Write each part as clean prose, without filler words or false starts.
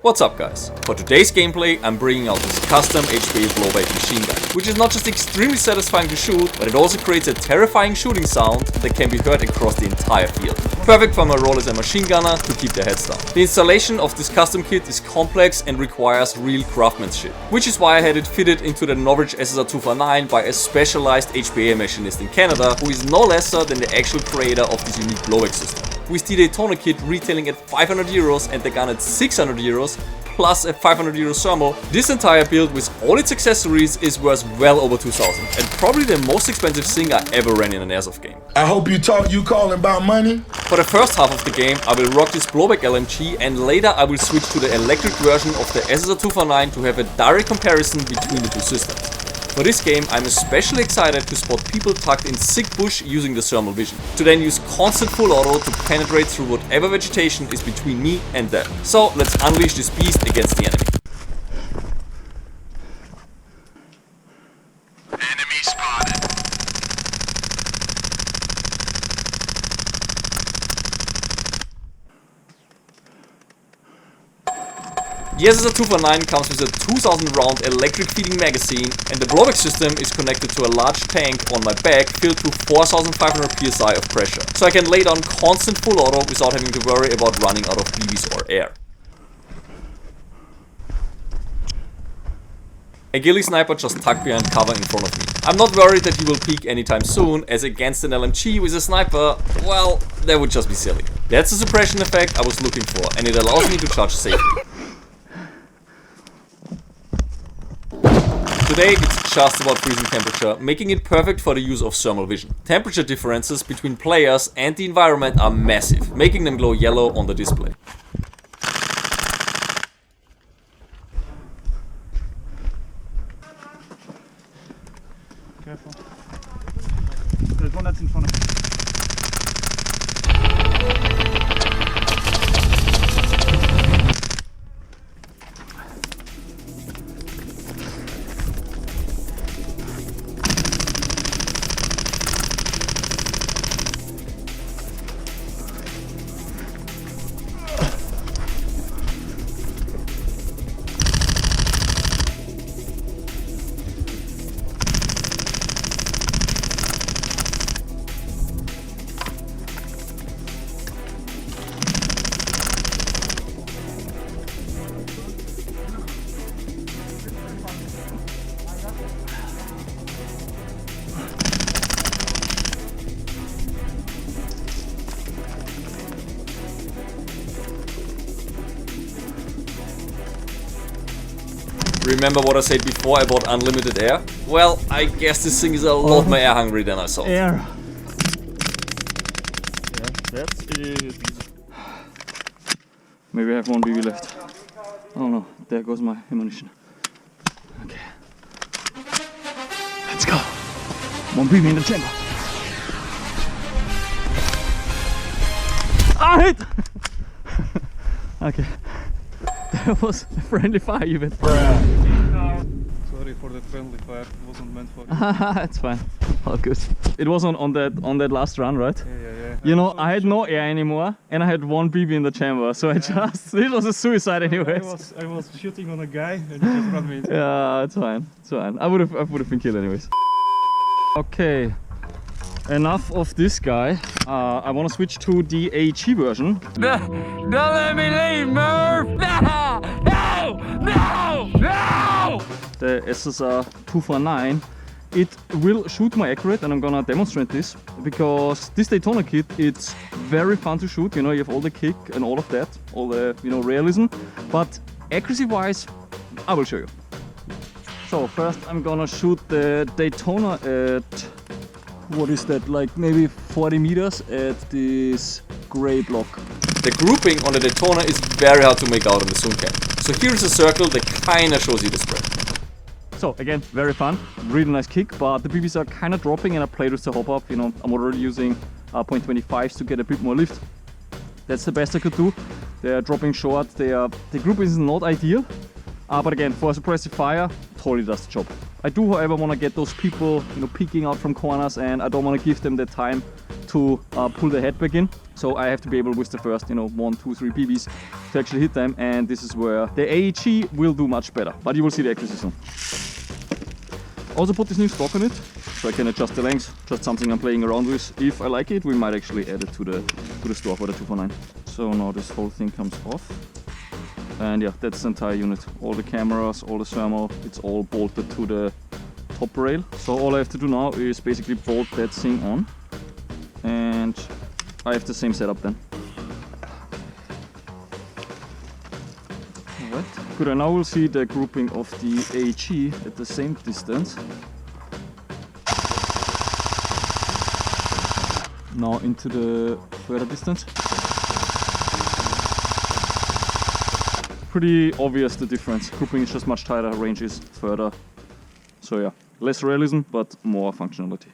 What's up guys? For today's gameplay I'm bringing out this custom HPA Blowback machine gun, which is not just extremely satisfying to shoot, but it also creates a terrifying shooting sound that can be heard across the entire field. Perfect for my role as a machine gunner to keep their heads down. The installation of this custom kit is complex and requires real craftsmanship, which is why I had it fitted into the NOVRITSCH SSR249 by a specialized HPA machinist in Canada, who is no lesser than the actual creator of this unique blowback system. With the Daytona kit retailing at 500 euros and the gun at 600 euros, plus a 500 euro thermal, this entire build with all its accessories is worth well over 2000 and probably the most expensive thing I ever ran in an airsoft game. I hope you calling about money. For the first half of the game I will rock this Blowback LMG, and later I will switch to the electric version of the SSR249 to have a direct comparison between the two systems. For this game I'm especially excited to spot people tucked in thick bush using the thermal vision, to then use constant full auto to penetrate through whatever vegetation is between me and them. So let's unleash this beast against the enemy. Enemy spotted. The SSR249 comes with a 2000 round electric feeding magazine, and the blowback system is connected to a large tank on my back filled to 4500 psi of pressure, so I can lay down constant full auto without having to worry about running out of BBs or air. A ghillie sniper just tucked behind cover in front of me. I'm not worried that he will peek anytime soon, as against an LMG with a sniper, well, that would just be silly. That's the suppression effect I was looking for, and it allows me to charge safely. Today it's just about freezing temperature, making it perfect for the use of thermal vision. Temperature differences between players and the environment are massive, making them glow yellow on the display. Careful. There's one that's in front of me. Remember what I said before about unlimited air? Well, I guess this thing is a lot more air hungry than I thought. Air. Yeah, that's it. Maybe I have one BB left. Oh no, there goes my ammunition. Okay. Let's go. One BB in the chamber. Ah, hit! Okay. That was a friendly fire event. Sorry for that friendly fire, it wasn't meant for you. It's fine, all good. It was on that last run, right? Yeah. You know, I had no air anymore and I had one BB in the chamber, so it was a suicide anyways. I was shooting on a guy and he just ran me into. Yeah, it's fine, it's fine. I would have been killed anyways. Okay, enough of this guy. I want to switch to the AEG version. Don't let me leave, Murph! No! No! No! No! The SSR249. It will shoot more accurate, and I'm gonna demonstrate this because this Daytona kit, it's very fun to shoot. You know, you have all the kick and all of that, all the realism, but accuracy wise I will show you. So first I'm gonna shoot the Daytona at, what is that, like maybe 40 meters at this gray block. The grouping on the Daytona is very hard to make out on the zoom cam. So here is a circle that kinda shows you the spread. So again, very fun, really nice kick, but the BBs are kinda dropping and I played with the hop up. You know, I'm already using .25s to get a bit more lift. That's the best I could do. They're dropping short, the group is not ideal. But again, for a suppressive fire, totally does the job. I do, however, want to get those people, peeking out from corners, and I don't want to give them the time to pull the head back in. So I have to be able with the first, 1, 2, 3 BBs to actually hit them, and this is where the AEG will do much better. But you will see the accuracy soon. Also put this new stock on it, so I can adjust the length. Just something I'm playing around with. If I like it, we might actually add it to the store for the 249. So now this whole thing comes off. And yeah, that's the entire unit. All the cameras, all the thermal, it's all bolted to the top rail. So all I have to do now is basically bolt that thing on. And I have the same setup then. Alright, good, and now we'll see the grouping of the AEG at the same distance. Now into the further distance. Pretty obvious the difference. Grouping is just much tighter, range is further. So yeah, less realism, but more functionality.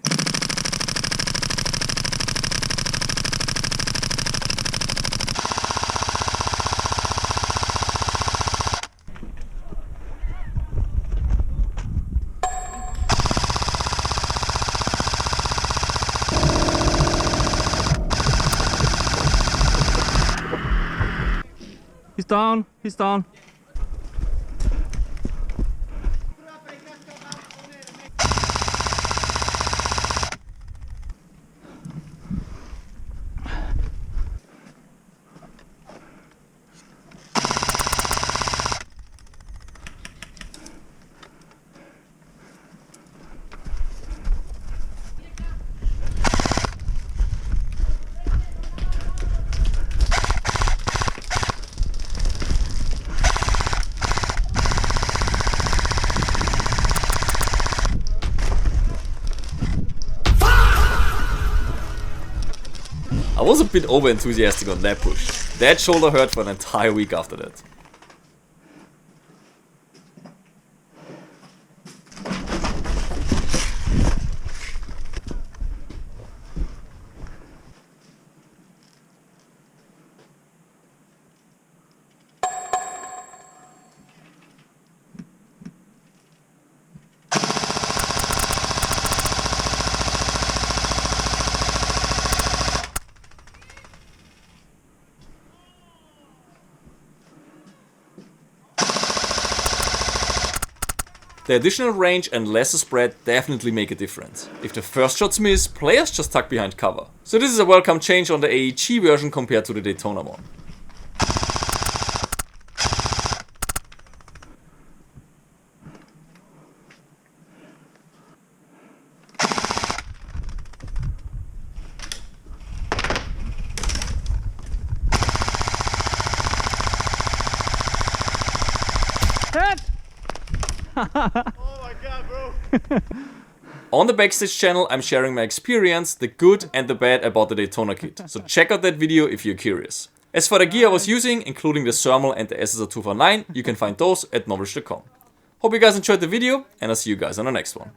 He's down, he's down. I was a bit over enthusiastic on that push. That shoulder hurt for an entire week after that. The additional range and lesser spread definitely make a difference. If the first shots miss, players just tuck behind cover. So this is a welcome change on the AEG version compared to the Daytona one. Oh my god, bro! On the Backstage channel, I'm sharing my experience, the good and the bad about the Daytona kit, so check out that video if you're curious. As for the gear I was using, including the thermal and the SSR 249, you can find those at NOVRITSCH.com. Hope you guys enjoyed the video, and I'll see you guys on the next one.